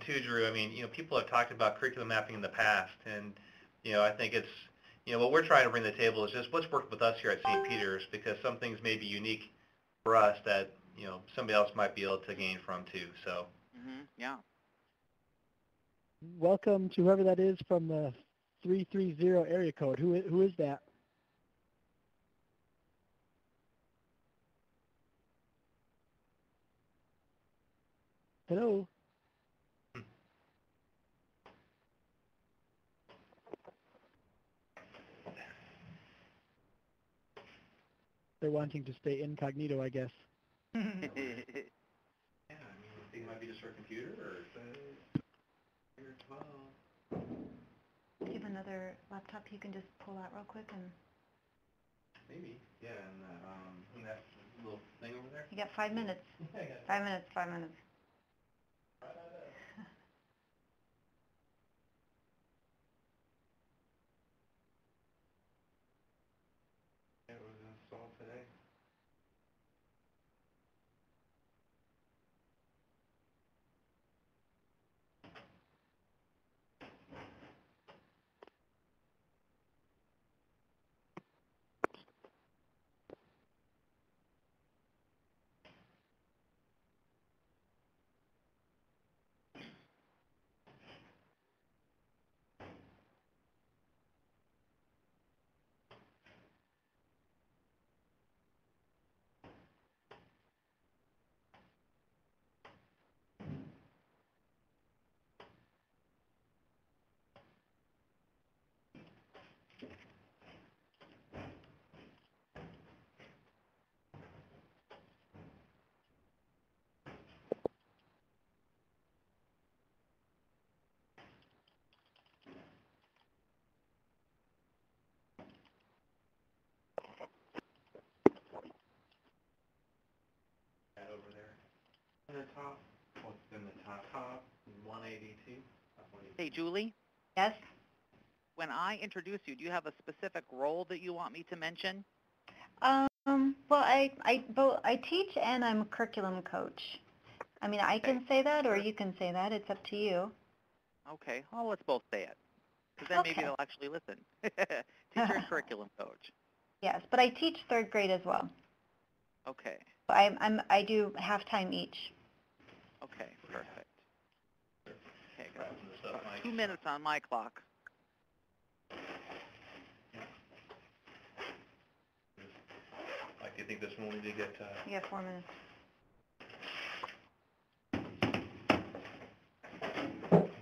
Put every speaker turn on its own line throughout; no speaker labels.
too, Drew, I mean, people have talked about curriculum mapping in the past, and, I think it's, what we're trying to bring to the table is just what's worked with us here at St. Peter's, because some things may be unique for us that, somebody else might be able to gain from too, so.
Yeah.
Welcome to whoever that is from the 330 area code. Who is that? Hello? They're wanting to stay incognito, I guess.
Yeah, I mean, I think it might be just our computer, or here as well.
Do you have another laptop you can just pull out real quick? And
Maybe, yeah, and that little thing over there?
you got 5 minutes.
Yeah, I got it.
5 minutes, 5 minutes.
It was installed today. That over there. In the top, what's in the top, 182.
Hey, Julie,
Yes?
when I introduce you, do you have a specific role that you want me to mention?
Well, I teach and I'm a curriculum coach. I mean, I can say that or you can say that. It's up to you.
Okay, well, let's both say it, because then maybe
Okay.
they'll actually listen. Teacher and curriculum coach.
Yes, but I teach 3rd grade as well.
Okay,
I do half-time each.
okay, perfect. Okay,
Right,
good.
from the stuff, Mike.
2 minutes on my clock.
Like, do you think this one we need to get,
You got 4 minutes.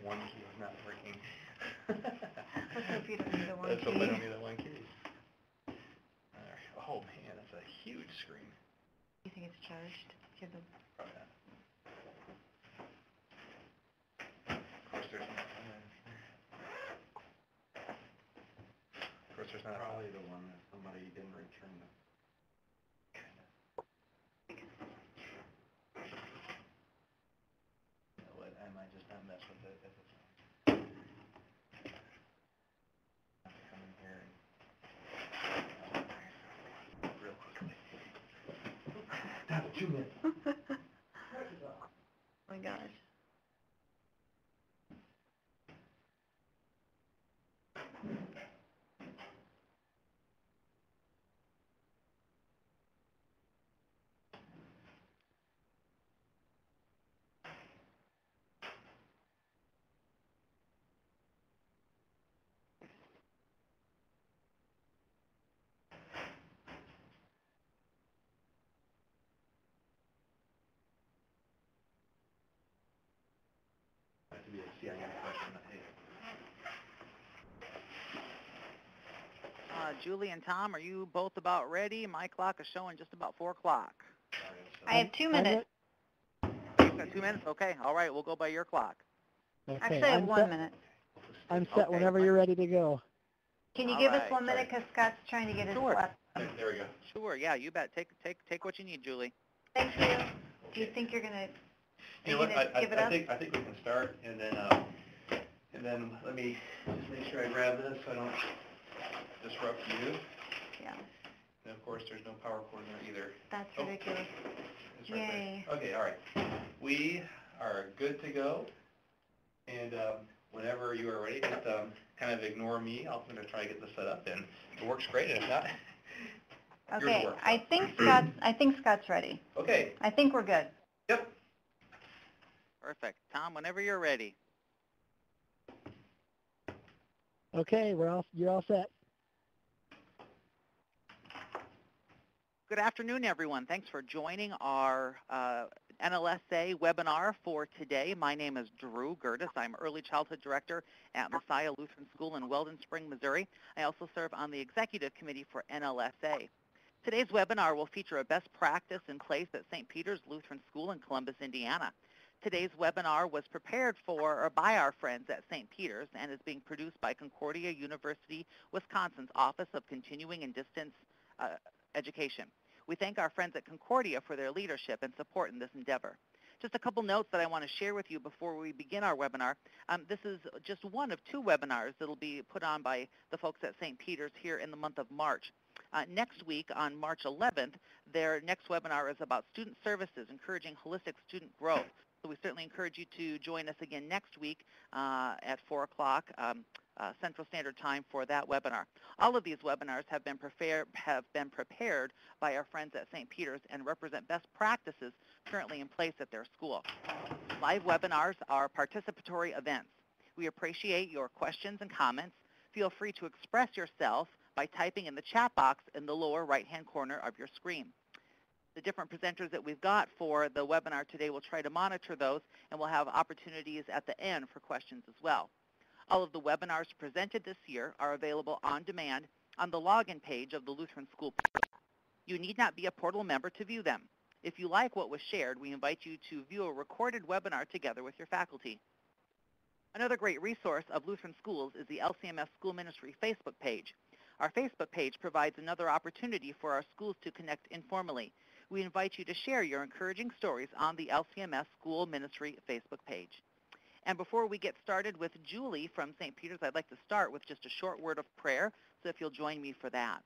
one key is not working?
Let's hope you don't need the one
Let's hope I
key.
don't need that one key. All right. Oh, man, that's a huge screen.
You think it's charged? Do you have the...
Probably not. Of course, there's not. Of course, there's not. Probably the one that somebody didn't return the. You know what? I might just not mess with it if it's. Have to come in here and real quickly. Down to 2 minutes.
Oh my gosh.
Have to be a CIA question, hey.
Julie and Tom, are you both about ready? My clock is showing just about 4 o'clock.
I have 2 minutes.
You've got 2 minutes? Okay, all right, we'll go by your clock.
Okay,
Actually, I have 1 minute.
I'm set
Okay.
whenever you're ready to go.
Can you
All
give us
right.
1 minute because Scott's trying to get his
Sure.
laptop?
There we go.
Sure, yeah, you bet. Take what you need, Julie.
Thank you. Do you think you're gonna?
You know what, I think we can start, and then let me just make sure I grab this so I don't disrupt you.
Yeah.
And of course, there's no power cord in there either.
That's
Oh.
ridiculous.
It's right there.
Yay.
Okay, all right. We are good to go. And whenever you are ready, just kind of ignore me. I'm going to try to get this set up, and if it works great, and if not, yours
Okay,
works.
I think Scott's ready.
Okay.
I think we're good.
Yep.
Perfect. Tom, whenever you're ready.
Okay, you're all set.
Good afternoon, everyone. Thanks for joining our NLSA webinar for today. My name is Drew Gerdes. I'm Early Childhood Director at Messiah Lutheran School in Weldon Spring, Missouri. I also serve on the Executive Committee for NLSA. Today's webinar will feature a best practice in place at St. Peter's Lutheran School in Columbus, Indiana. Today's webinar was prepared for or by our friends at St. Peter's and is being produced by Concordia University, Wisconsin's Office of Continuing and Distance Education. We thank our friends at Concordia for their leadership and support in this endeavor. Just a couple notes that I want to share with you before we begin our webinar. This is just one of 2 webinars that will be put on by the folks at St. Peter's here in the month of March. Next week, on March 11th, their next webinar is about student services, encouraging holistic student growth. So we certainly encourage you to join us again next week at 4 o'clock Central Standard Time for that webinar. All of these webinars have been prepared by our friends at St. Peter's and represent best practices currently in place at their school. Live webinars are participatory events. We appreciate your questions and comments. Feel free to express yourself by typing in the chat box in the lower right-hand corner of your screen. The different presenters that we've got for the webinar today will try to monitor those, and we'll have opportunities at the end for questions as well. All of the webinars presented this year are available on demand on the login page of the Lutheran School portal. You need not be a portal member to view them. If you like what was shared, we invite you to view a recorded webinar together with your faculty. Another great resource of Lutheran Schools is the LCMS School Ministry Facebook page. Our Facebook page provides another opportunity for our schools to connect informally. We invite you to share your encouraging stories on the LCMS School Ministry Facebook page. And before we get started with Julie from St. Peter's, I'd like to start with just a short word of prayer, so if you'll join me for that.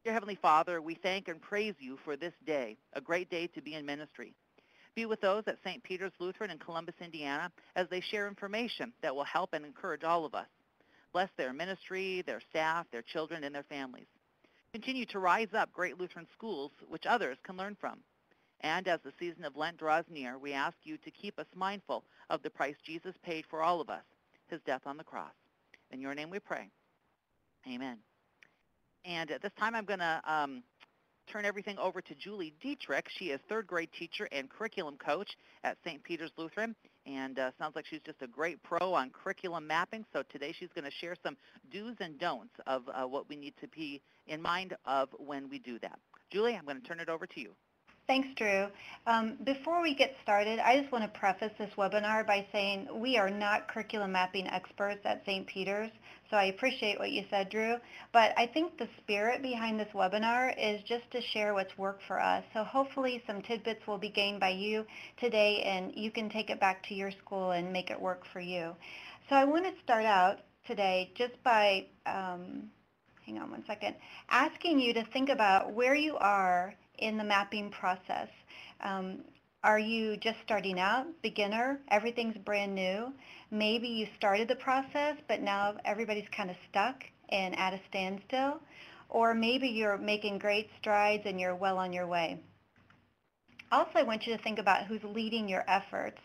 Dear Heavenly Father, we thank and praise you for this day, a great day to be in ministry. Be with those at St. Peter's Lutheran in Columbus, Indiana, as they share information that will help and encourage all of us. Bless their ministry, their staff, their children, and their families. Continue to rise up great Lutheran schools which others can learn from. And as the season of Lent draws near, we ask you to keep us mindful of the price Jesus paid for all of us, his death on the cross. In your name we pray. Amen. And at this time, I'm going to turn everything over to Julie Dietrich. She is 3rd grade teacher and curriculum coach at St. Peter's Lutheran, and sounds like she's just a great pro on curriculum mapping. So today she's going to share some do's and don'ts of what we need to be in mind of when we do that. Julie, I'm going to turn it over to you.
Thanks, Drew. Before we get started, I just want to preface this webinar by saying we are not curriculum mapping experts at St. Peter's, so I appreciate what you said, Drew, but I think the spirit behind this webinar is just to share what's worked for us. So hopefully some tidbits will be gained by you today, and you can take it back to your school and make it work for you. So I want to start out today just by, hang on one second, asking you to think about where you are in the mapping process. Are you just starting out, beginner, everything's brand new? Maybe you started the process, but now everybody's kind of stuck and at a standstill. Or maybe you're making great strides and you're well on your way. Also, I want you to think about who's leading your efforts.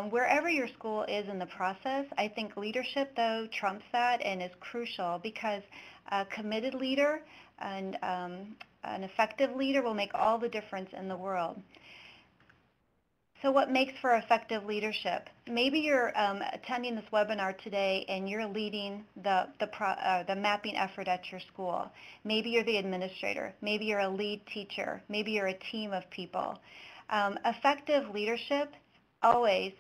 Wherever your school is in the process, I think leadership, though, trumps that and is crucial because a committed leader and an effective leader will make all the difference in the world. So what makes for effective leadership? Maybe you're attending this webinar today and you're leading the mapping effort at your school. Maybe you're the administrator. Maybe you're a lead teacher. Maybe you're a team of people. Effective leadership always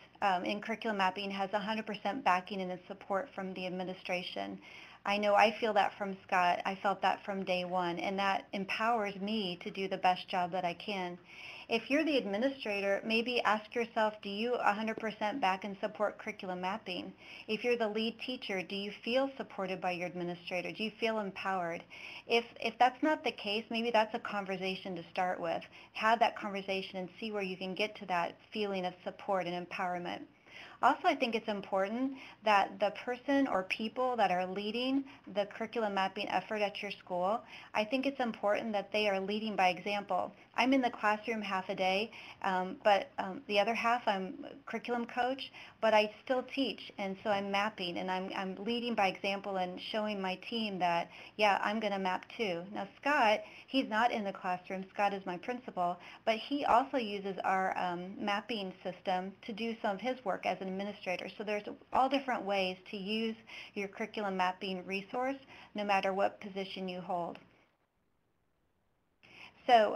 in curriculum mapping has 100% backing and support from the administration. I know I feel that from Scott. I felt that from day one, and that empowers me to do the best job that I can. If you're the administrator, maybe ask yourself, do you 100% back and support curriculum mapping? If you're the lead teacher, do you feel supported by your administrator? Do you feel empowered? If that's not the case, maybe that's a conversation to start with. Have that conversation and see where you can get to that feeling of support and empowerment. Also, I think it's important that the person or people that are leading the curriculum mapping effort at your school, I think it's important that they are leading by example. I'm in the classroom half a day, but the other half I'm curriculum coach, but I still teach, and so I'm mapping, and I'm leading by example and showing my team that, yeah, I'm going to map too. Now, Scott, he's not in the classroom. Scott is my principal, but he also uses our mapping system to do some of his work as an administrator. So there's all different ways to use your curriculum mapping resource, no matter what position you hold. So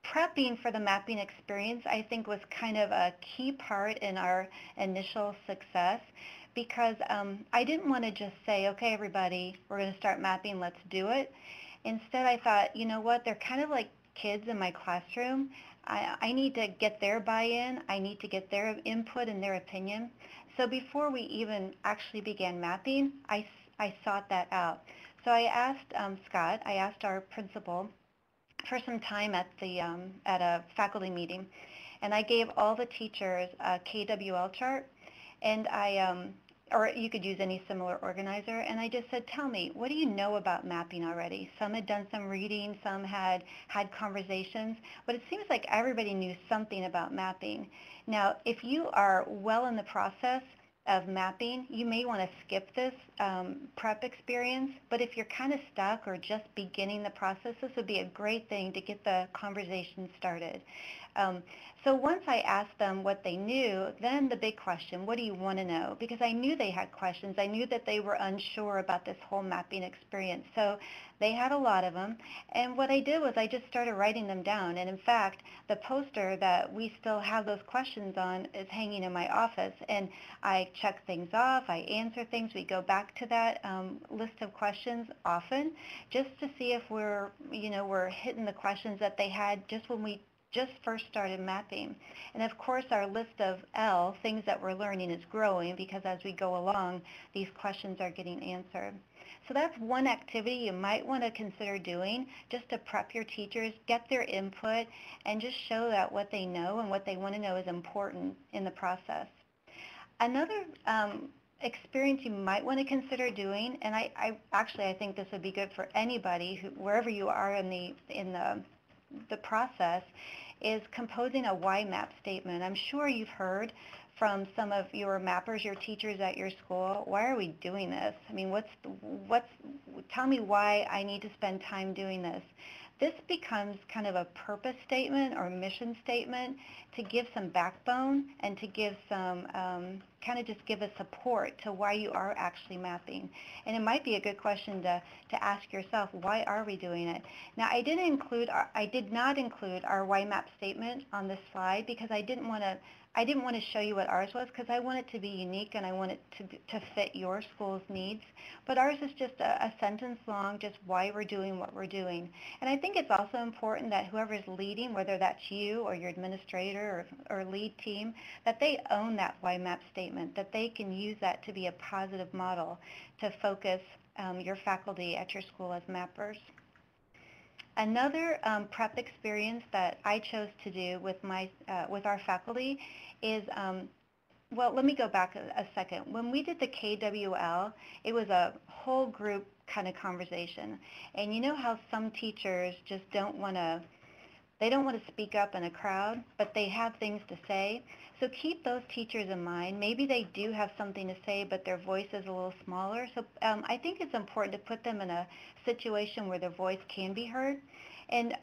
prepping for the mapping experience, I think, was kind of a key part in our initial success, because I didn't want to just say, okay, everybody, we're going to start mapping, let's do it. Instead, I thought, you know what, they're kind of like kids in my classroom. I need to get their buy-in. I need to get their input and their opinion. So before we even actually began mapping, I sought that out. So I asked Scott, I asked our principal for some time at a faculty meeting, and I gave all the teachers a KWL chart, and or you could use any similar organizer, and I just said, tell me, what do you know about mapping already? Some had done some reading, some had conversations, but it seems like everybody knew something about mapping. Now, if you are well in the process of mapping, you may want to skip this prep experience, but if you're kind of stuck or just beginning the process, this would be a great thing to get the conversation started. So once I asked them what they knew, then the big question, what do you want to know? Because I knew they had questions. I knew that they were unsure about this whole mapping experience. So they had a lot of them. And what I did was I just started writing them down. And in fact, the poster that we still have those questions on is hanging in my office. And I check things off. I answer things. We go back to that list of questions often just to see if we're hitting the questions that they had just when we just first started mapping. And of course, our list of L, things that we're learning, is growing, because as we go along, these questions are getting answered. So that's one activity you might want to consider doing, just to prep your teachers, get their input, and just show that what they know and what they want to know is important in the process. Another experience you might want to consider doing, and I think this would be good for anybody, wherever you are in the process, is composing a why map statement. I'm sure you've heard from some of your mappers, your teachers at your school, why are we doing this? I mean, tell me why I need to spend time doing this. This becomes kind of a purpose statement or mission statement to give some backbone and to give some, just give a support to why you are actually mapping. And it might be a good question to ask yourself, why are we doing it? Now, I did not include our why map statement on this slide, because I didn't want to show you what ours was, because I want it to be unique and I want it to fit your school's needs. But ours is just a sentence long, just why we're doing what we're doing. And I think it's also important that whoever's leading, whether that's you or your administrator or lead team, that they own that why map statement, that they can use that to be a positive model to focus your faculty at your school as mappers. Another prep experience that I chose to do with our faculty is, well, let me go back a second. When we did the KWL, it was a whole group kind of conversation. And you know how some teachers just don't want to speak up in a crowd, but they have things to say. So keep those teachers in mind. Maybe they do have something to say, but their voice is a little smaller. So I think it's important to put them in a situation where their voice can be heard. And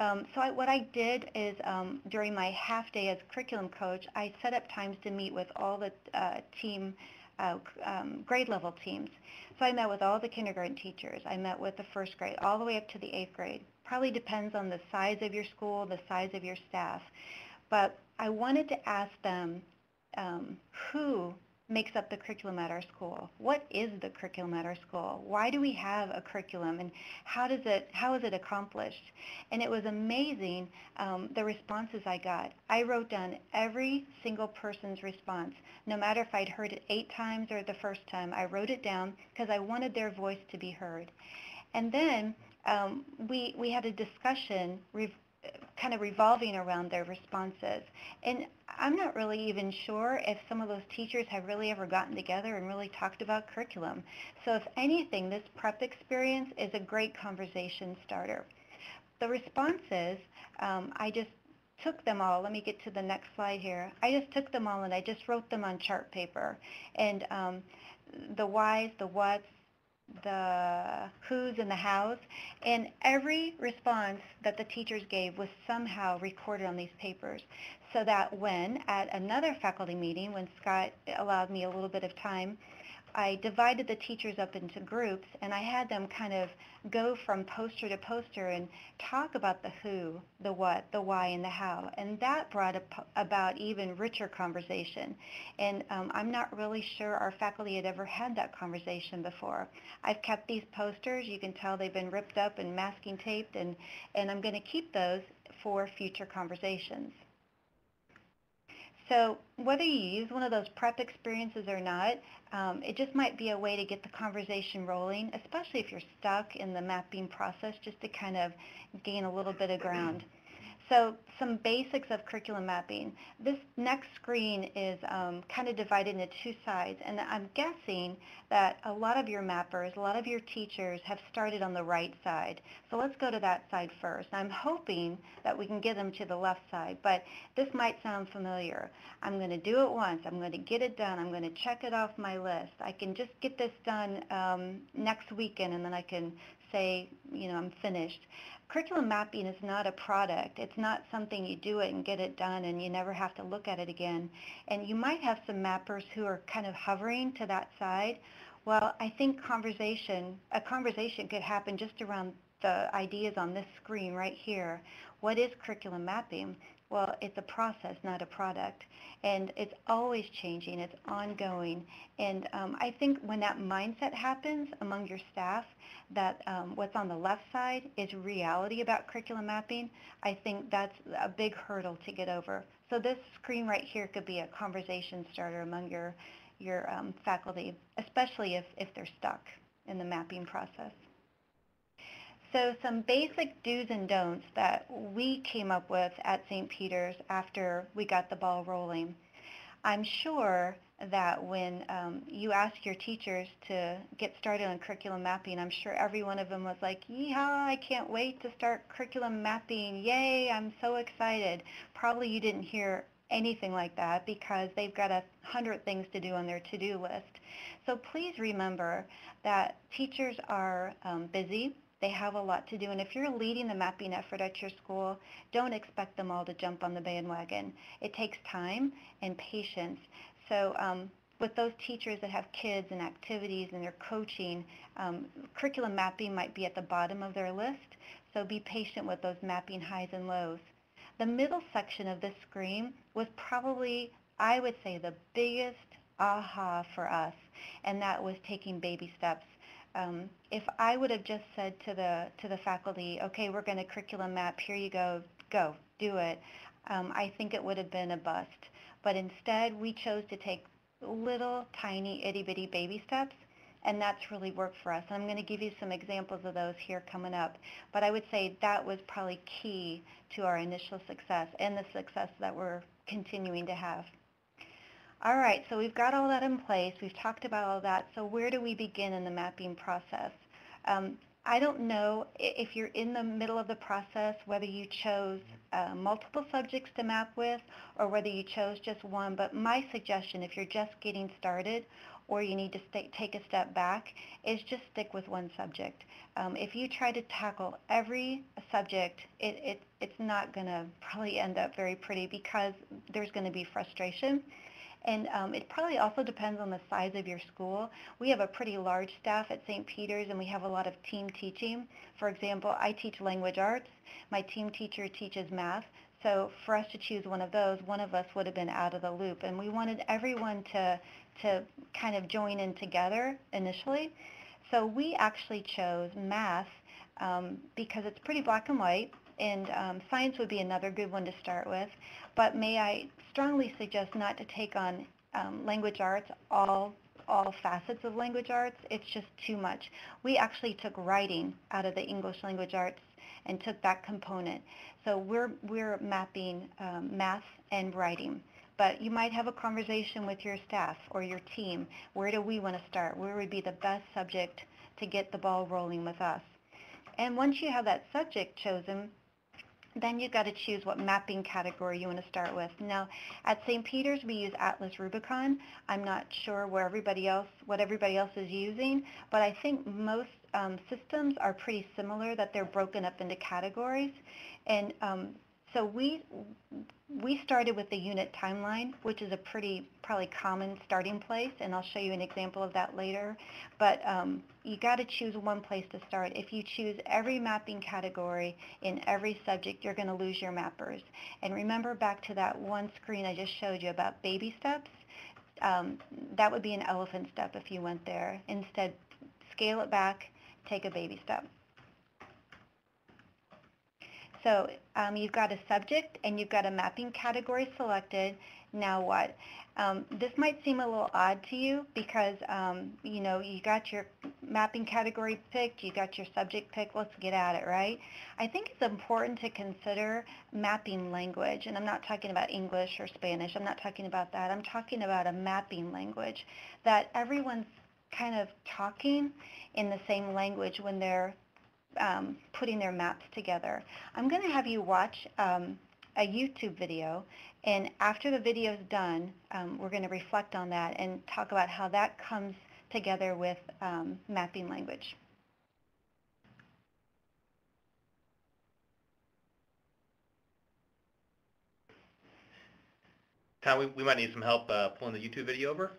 what I did is during my half day as curriculum coach, I set up times to meet with all the grade level teams. So I met with all the kindergarten teachers. I met with the first grade all the way up to the 8th grade. Probably depends on the size of your school, the size of your staff. But I wanted to ask them who makes up the curriculum at our school. What is the curriculum at our school? Why do we have a curriculum, and how is it accomplished? And it was amazing the responses I got. I wrote down every single person's response, no matter if I'd heard it 8 times or the first time. I wrote it down because I wanted their voice to be heard. And then we had a discussion kind of revolving around their responses. And I'm not really even sure if some of those teachers have really ever gotten together and really talked about curriculum. So if anything, this prep experience is a great conversation starter. The responses, I just took them all. Let me get to the next slide here. I just took them all and I just wrote them on chart paper. And the whys, the whats, the who's, and the how's. And every response that the teachers gave was somehow recorded on these papers, so that when at another faculty meeting, when Scott allowed me a little bit of time, I divided the teachers up into groups, and I had them kind of go from poster to poster and talk about the who, the what, the why, and the how. And that brought about even richer conversation. And I'm not really sure our faculty had ever had that conversation before. I've kept these posters. You can tell they've been ripped up and masking taped, and I'm going to keep those for future conversations. So whether you use one of those prep experiences or not, it just might be a way to get the conversation rolling, especially if you're stuck in the mapping process, just to kind of gain a little bit of ground. So some basics of curriculum mapping. This next screen is kind of divided into two sides, and I'm guessing that a lot of your mappers, a lot of your teachers have started on the right side. So let's go to that side first. I'm hoping that we can get them to the left side, but this might sound familiar. I'm going to do it once. I'm going to get it done. I'm going to check it off my list. I can just get this done next weekend, and then I can say, you know, I'm finished. Curriculum mapping is not a product. It's not something you do it and get it done and you never have to look at it again. And you might have some mappers who are kind of hovering to that side. Well, I think a conversation could happen just around the ideas on this screen right here. What is curriculum mapping? Well, it's a process, not a product. And it's always changing. It's ongoing. And I think when that mindset happens among your staff, that what's on the left side is reality about curriculum mapping, I think that's a big hurdle to get over. So this screen right here could be a conversation starter among your faculty, especially if they're stuck in the mapping process. So some basic do's and don'ts that we came up with at St. Peter's after we got the ball rolling. I'm sure that when you ask your teachers to get started on curriculum mapping, I'm sure every one of them was like, yeehaw, I can't wait to start curriculum mapping. Yay, I'm so excited. Probably you didn't hear anything like that because they've got 100 things to do on their to-do list. So please remember that teachers are busy. They have a lot to do, and if you're leading the mapping effort at your school, don't expect them all to jump on the bandwagon. It takes time and patience. So with those teachers that have kids and activities and they're coaching, curriculum mapping might be at the bottom of their list, so be patient with those mapping highs and lows. The middle section of this screen was probably, I would say, the biggest aha for us, and that was taking baby steps. If I would have just said to the faculty, okay, we're going to curriculum map, here you go, do it, I think it would have been a bust. But instead, we chose to take little, tiny, itty-bitty baby steps, and that's really worked for us. And I'm going to give you some examples of those here coming up. But I would say that was probably key to our initial success and the success that we're continuing to have. All right, so we've got all that in place. We've talked about all that. So where do we begin in the mapping process? I don't know if you're in the middle of the process, whether you chose multiple subjects to map with or whether you chose just one, but my suggestion, if you're just getting started or you need to take a step back, is just stick with one subject. If you try to tackle every subject, it's not going to probably end up very pretty because there's going to be frustration. And it probably also depends on the size of your school. We have a pretty large staff at St. Peter's, and we have a lot of team teaching. For example, I teach language arts. My team teacher teaches math. So for us to choose one of those, one of us would have been out of the loop. And we wanted everyone to kind of join in together initially. So we actually chose math because it's pretty black and white. And science would be another good one to start with. But may I strongly suggest not to take on language arts, all facets of language arts. It's just too much. We actually took writing out of the English language arts and took that component. So we're mapping math and writing. But you might have a conversation with your staff or your team. Where do we want to start? Where would be the best subject to get the ball rolling with us? And once you have that subject chosen, then you've got to choose what mapping category you want to start with. Now, at St. Peter's, we use Atlas Rubicon. I'm not sure what everybody else is using, but I think most systems are pretty similar, that they're broken up into categories. And so we started with the unit timeline, which is a pretty probably common starting place, and I'll show you an example of that later. But you got to choose one place to start. If you choose every mapping category in every subject, you're going to lose your mappers. And remember back to that one screen I just showed you about baby steps? That would be an elephant step if you went there. Instead, scale it back, take a baby step. So you've got a subject and you've got a mapping category selected. Now what? This might seem a little odd to you because you got your mapping category picked, you got your subject picked, let's get at it, right? I think it's important to consider mapping language, and I'm not talking about English or Spanish, I'm not talking about that, I'm talking about a mapping language, that everyone's kind of talking in the same language when they're putting their maps together. I'm going to have you watch a YouTube video, and after the video is done, we're going to reflect on that and talk about how that comes together with mapping language.
Tom, we might need some help pulling the YouTube video over.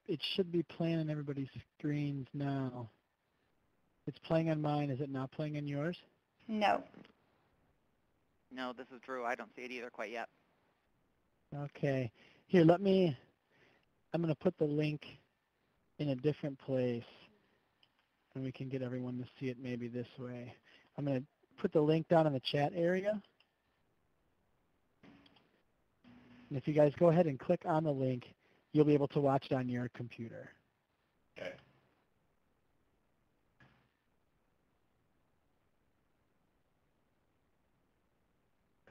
It should be playing on everybody's screens now. It's playing on mine. Is it not playing on yours?
No.
No, this is Drew. I don't see it either quite yet.
Okay. Here, I'm going to put the link in a different place, and we can get everyone to see it maybe this way. I'm going to put the link down in the chat area. And if you guys go ahead and click on the link, you'll be able to watch it on your computer.
Okay.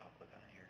I'll click on it here.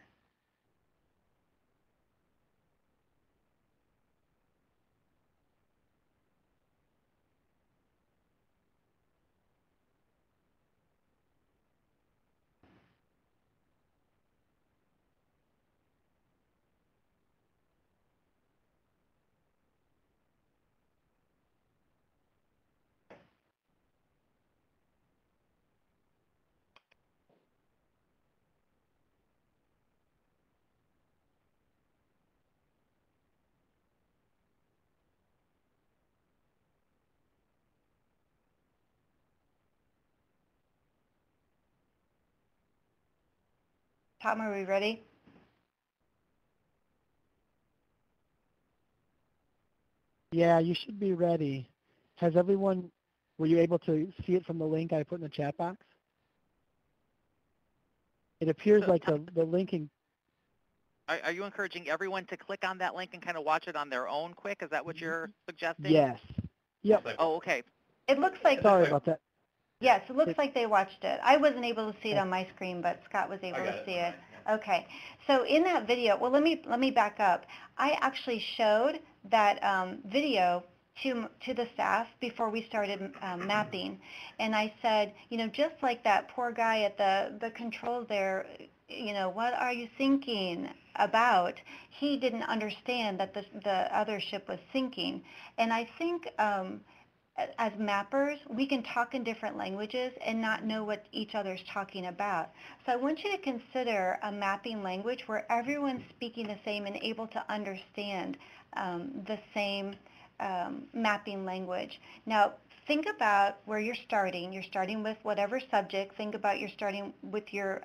Tom, are we ready?
Yeah, you should be ready. Were you able to see it from the link I put in the chat box? It appears like the linking.
Are you encouraging everyone to click on that link and kind of watch it on their own quick? Is that what you're suggesting?
Yes. Yep.
Oh, okay.
It looks like,
Sorry about that.
yes, it looks like they watched it. I wasn't able to see it on my screen, but Scott was able
I got
to
it.
see it. Okay, so in that video, well, let me back up. I actually showed that video to the staff before we started mapping, and I said, just like that poor guy at the controls there, what are you thinking about? He didn't understand that the other ship was sinking, and I think as mappers, we can talk in different languages and not know what each other's talking about. So I want you to consider a mapping language where everyone's speaking the same and able to understand the same mapping language. Now, think about where you're starting. You're starting with whatever subject. Think about you're starting with your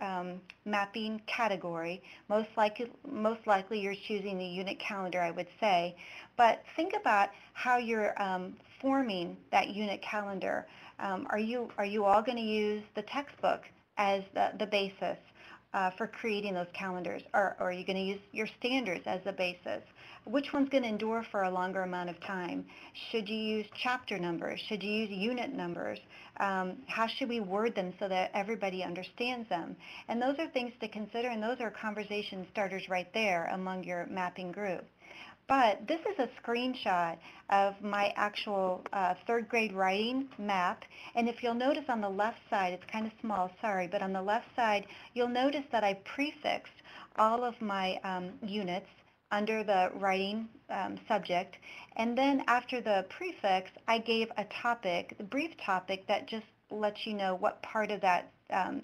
mapping category. Most likely you're choosing the unit calendar, I would say. But think about how you're forming that unit calendar. Are you all going to use the textbook as the basis? for creating those calendars? Or are you going to use your standards as the basis? Which one's going to endure for a longer amount of time? Should you use chapter numbers? Should you use unit numbers? How should we word them so that everybody understands them? And those are things to consider, and those are conversation starters right there among your mapping group. But this is a screenshot of my actual third grade writing map. And if you'll notice on the left side, it's kind of small, sorry, but on the left side, you'll notice that I prefixed all of my units under the writing subject. And then after the prefix, I gave a topic, a brief topic that just lets you know what part of that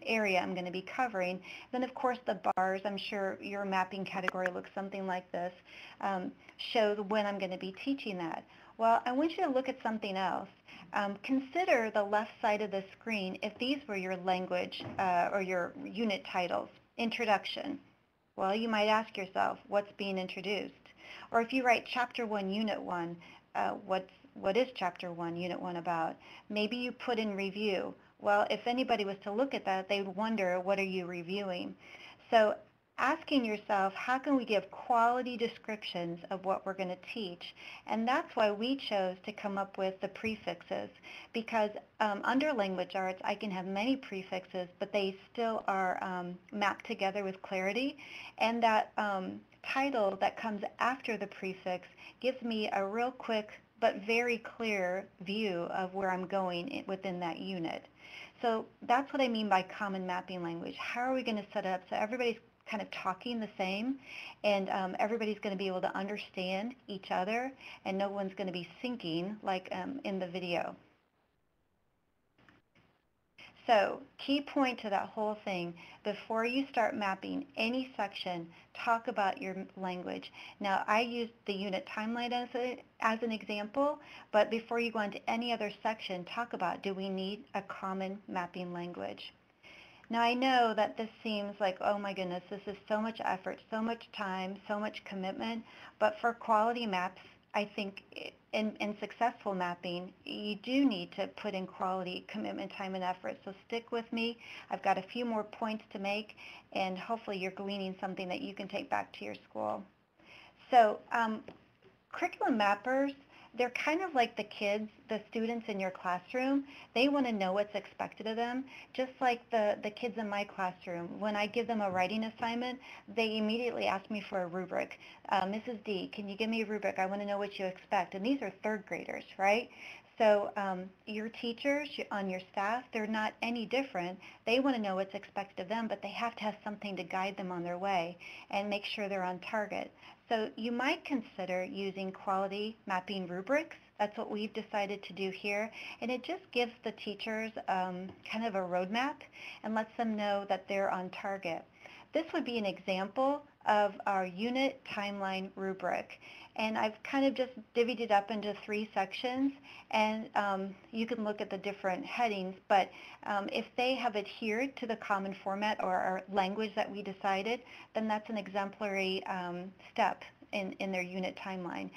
area I'm going to be covering. Then, of course, the bars, I'm sure your mapping category looks something like this, shows when I'm going to be teaching that. Well, I want you to look at something else. Consider the left side of the screen if these were your language or your unit titles. Introduction. Well, you might ask yourself, what's being introduced? Or if you write Chapter 1, Unit 1, what is Chapter 1, Unit 1 about? Maybe you put in review. Well, if anybody was to look at that, they would wonder, what are you reviewing? So asking yourself, how can we give quality descriptions of what we're going to teach? And that's why we chose to come up with the prefixes, because under language arts, I can have many prefixes, but they still are mapped together with clarity. And that title that comes after the prefix gives me a real quick but very clear view of where I'm going within that unit. So that's what I mean by common mapping language. How are we going to set it up so everybody's kind of talking the same, and everybody's going to be able to understand each other, and no one's going to be syncing like in the video. So key point to that whole thing, before you start mapping any section, talk about your language. Now, I used the unit timeline as an example, but before you go into any other section, talk about, do we need a common mapping language? Now, I know that this seems like, oh my goodness, this is so much effort, so much time, so much commitment, but for quality maps, I think in successful mapping, you do need to put in quality, commitment, time, and effort. So stick with me. I've got a few more points to make, and hopefully you're gleaning something that you can take back to your school. So curriculum mappers, they're kind of like the kids, the students in your classroom. They want to know what's expected of them, just like the kids in my classroom. When I give them a writing assignment, they immediately ask me for a rubric. Mrs. D, can you give me a rubric? I want to know what you expect. And these are third graders, right? So your teachers on your staff, they're not any different. They want to know what's expected of them, but they have to have something to guide them on their way and make sure they're on target. So you might consider using quality mapping rubrics. That's what we've decided to do here. And it just gives the teachers kind of a roadmap and lets them know that they're on target. This would be an example of our unit timeline rubric. And I've kind of just divvied it up into 3 sections, and you can look at the different headings, but if they have adhered to the common format or our language that we decided, then that's an exemplary step in their unit timeline.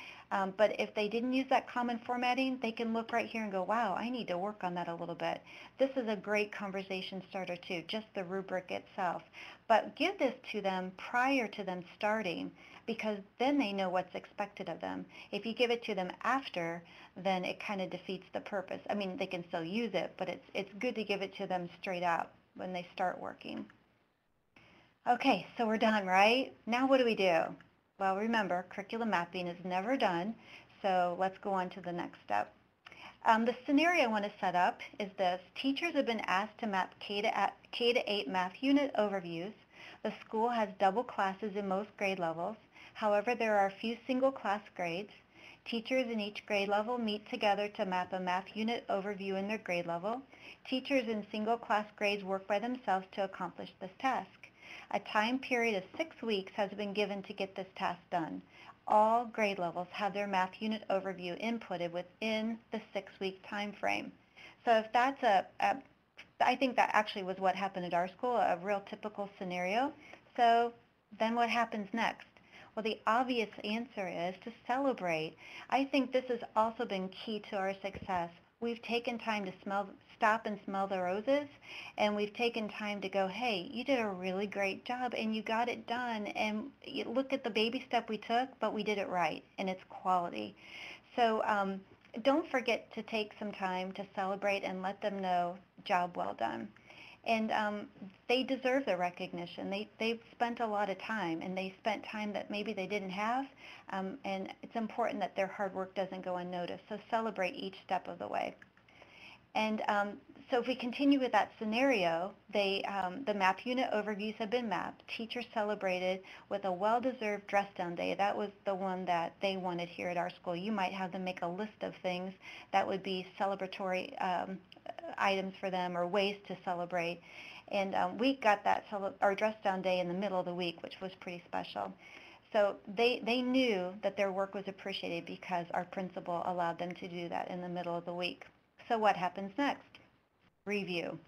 But if they didn't use that common formatting, they can look right here and go, wow, I need to work on that a little bit. This is a great conversation starter too, just the rubric itself. But give this to them prior to them starting, because then they know what's expected of them. If you give it to them after, then it kind of defeats the purpose. I mean, they can still use it, but it's good to give it to them straight out when they start working. Okay, so we're done, right? Now what do we do? Well, remember, curriculum mapping is never done, so let's go on to the next step. The scenario I want to set up is this. Teachers have been asked to map K-8 math unit overviews. The school has double classes in most grade levels. However, there are a few single class grades. Teachers in each grade level meet together to map a math unit overview in their grade level. Teachers in single class grades work by themselves to accomplish this task. A time period of 6 weeks has been given to get this task done. All grade levels have their math unit overview inputted within the 6-week time frame. So if that's I think that actually was what happened at our school, a real typical scenario. So then what happens next? Well, the obvious answer is to celebrate. I think this has also been key to our success. we've taken time to stop and smell the roses, and we've taken time to go, hey, you did a really great job, and you got it done, and you look at the baby step we took, but we did it right, and it's quality. So don't forget to take some time to celebrate and let them know, job well done. And they deserve the recognition. They've spent a lot of time, and they spent time that maybe they didn't have, and it's important that their hard work doesn't go unnoticed. So celebrate each step of the way. And so if we continue with that scenario, the MAP unit overviews have been mapped. Teachers celebrated with a well-deserved dress-down day. That was the one that they wanted here at our school. You might have them make a list of things that would be celebratory items for them or ways to celebrate. And we got that our dress-down day in the middle of the week, which was pretty special. So they knew that their work was appreciated because our principal allowed them to do that in the middle of the week. So what happens next? Review.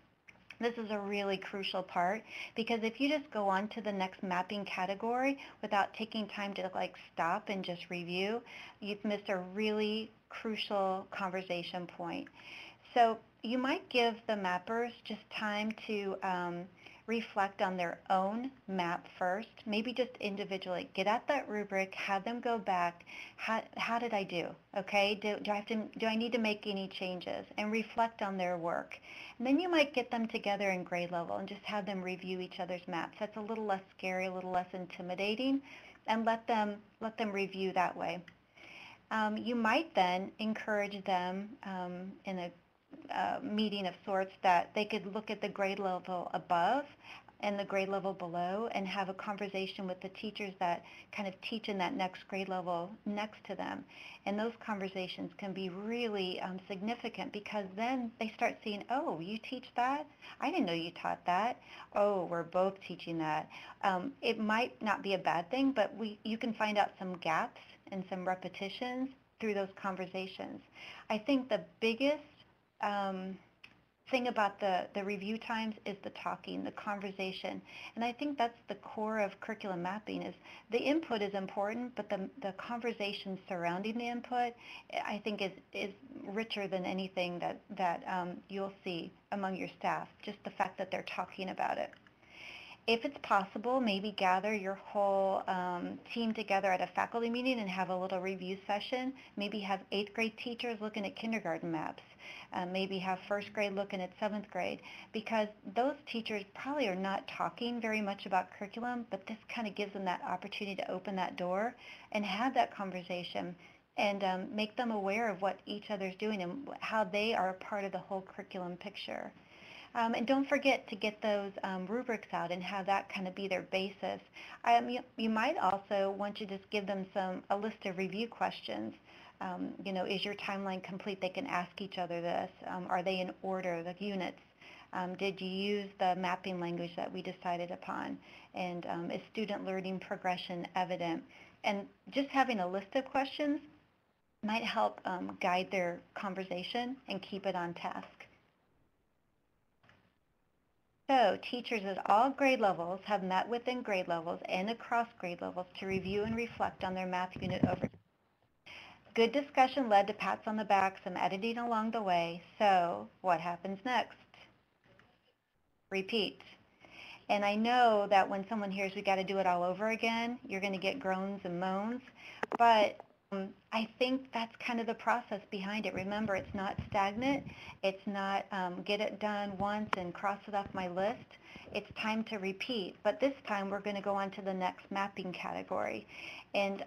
This is a really crucial part because if you just go on to the next mapping category without taking time to stop and just review, you've missed a really crucial conversation point. So you might give the mappers just time to reflect on their own map first, maybe just individually. Get at that rubric, have them go back. How did I do? Okay, do I need to make any changes? And reflect on their work. And then you might get them together in grade level and just have them review each other's maps. That's a little less scary, a little less intimidating, and let them review that way. You might then encourage them in a meeting of sorts that they could look at the grade level above and the grade level below and have a conversation with the teachers that kind of teach in that next grade level next to them. And those conversations can be really significant because then they start seeing, oh, you teach that? I didn't know you taught that. Oh, we're both teaching that. It might not be a bad thing, but you can find out some gaps and some repetitions through those conversations. I think the biggest thing about the review times is the talking, the conversation. And I think that's the core of curriculum mapping is the input is important, but the conversation surrounding the input, I think is richer than anything that you'll see among your staff, just the fact that they're talking about it. If it's possible, maybe gather your whole team together at a faculty meeting and have a little review session. Maybe have 8th grade teachers looking at kindergarten maps. Maybe have 1st grade looking at 7th grade, because those teachers probably are not talking very much about curriculum, but this kind of gives them that opportunity to open that door and have that conversation and make them aware of what each other's doing and how they are a part of the whole curriculum picture. And don't forget to get those rubrics out and have that kind of be their basis. You might also want to just give them a list of review questions. Is your timeline complete? They can ask each other this. Are they in order, the units? Did you use the mapping language that we decided upon? And is student learning progression evident? And just having a list of questions might help guide their conversation and keep it on task. So teachers at all grade levels have met within grade levels and across grade levels to review and reflect on their math unit over. Good discussion led to pats on the back, some editing along the way. So what happens next? Repeat. And I know that when someone hears we got to do it all over again, you're going to get groans and moans. But I think that's kind of the process behind it. Remember, it's not stagnant. It's not get it done once and cross it off my list. It's time to repeat. But this time we're going to go on to the next mapping category. And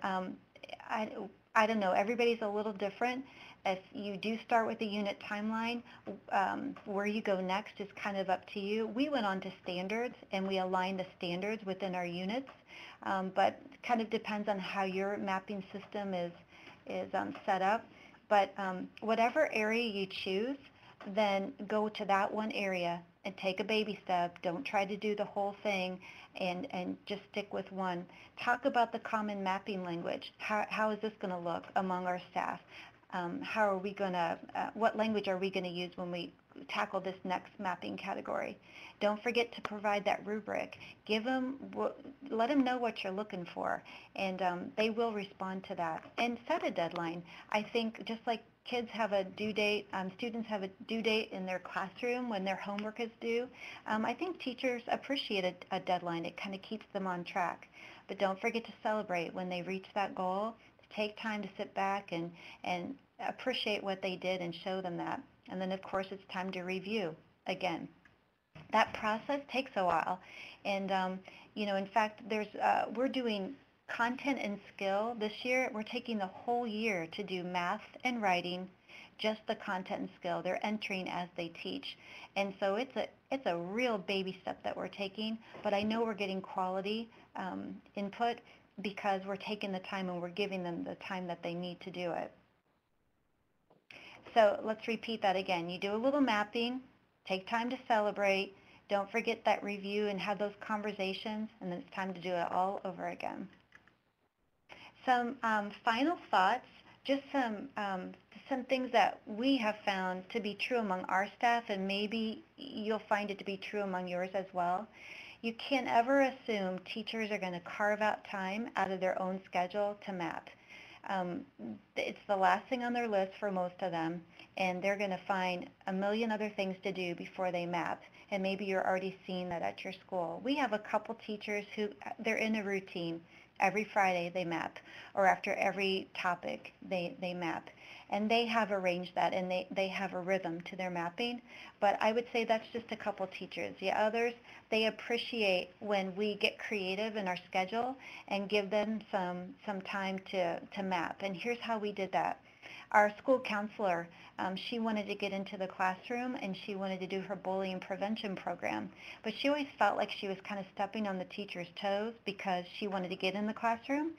I don't know, everybody's a little different. If you do start with the unit timeline, where you go next is kind of up to you. We went on to standards and we aligned the standards within our units, but kind of depends on how your mapping system is set up. But whatever area you choose, then go to that one area and take a baby step. Don't try to do the whole thing and just stick with one. Talk about the common mapping language. How is this going to look among our staff? How are we going to, what language are we going to use when we tackle this next mapping category? Don't forget to provide that rubric. Let them know what you're looking for, and they will respond to that. And set a deadline. I think just like kids have a due date, students have a due date in their classroom when their homework is due, I think teachers appreciate a deadline. It kind of keeps them on track. But don't forget to celebrate when they reach that goal. Take time to sit back and appreciate what they did and show them that. And then, of course, it's time to review again. That process takes a while. And, in fact, we're doing content and skill this year. We're taking the whole year to do math and writing, just the content and skill. They're entering as they teach. And so it's a real baby step that we're taking, but I know we're getting quality input because we're taking the time and we're giving them the time that they need to do it. So let's repeat that again. You do a little mapping, take time to celebrate, don't forget that review and have those conversations, and then it's time to do it all over again. Some final thoughts, just some things that we have found to be true among our staff, and maybe you'll find it to be true among yours as well. You can't ever assume teachers are going to carve out time out of their own schedule to map. It's the last thing on their list for most of them, and they're going to find a million other things to do before they map. And maybe you're already seeing that at your school. We have a couple teachers who, they're in a routine. Every Friday they map, or after every topic they map. And they have arranged that, and they have a rhythm to their mapping. But I would say that's just a couple teachers. The others, they appreciate when we get creative in our schedule and give them some time to map. And here's how we did that. Our school counselor, she wanted to get into the classroom and she wanted to do her bullying prevention program. But she always felt like she was kind of stepping on the teacher's toes because she wanted to get in the classroom.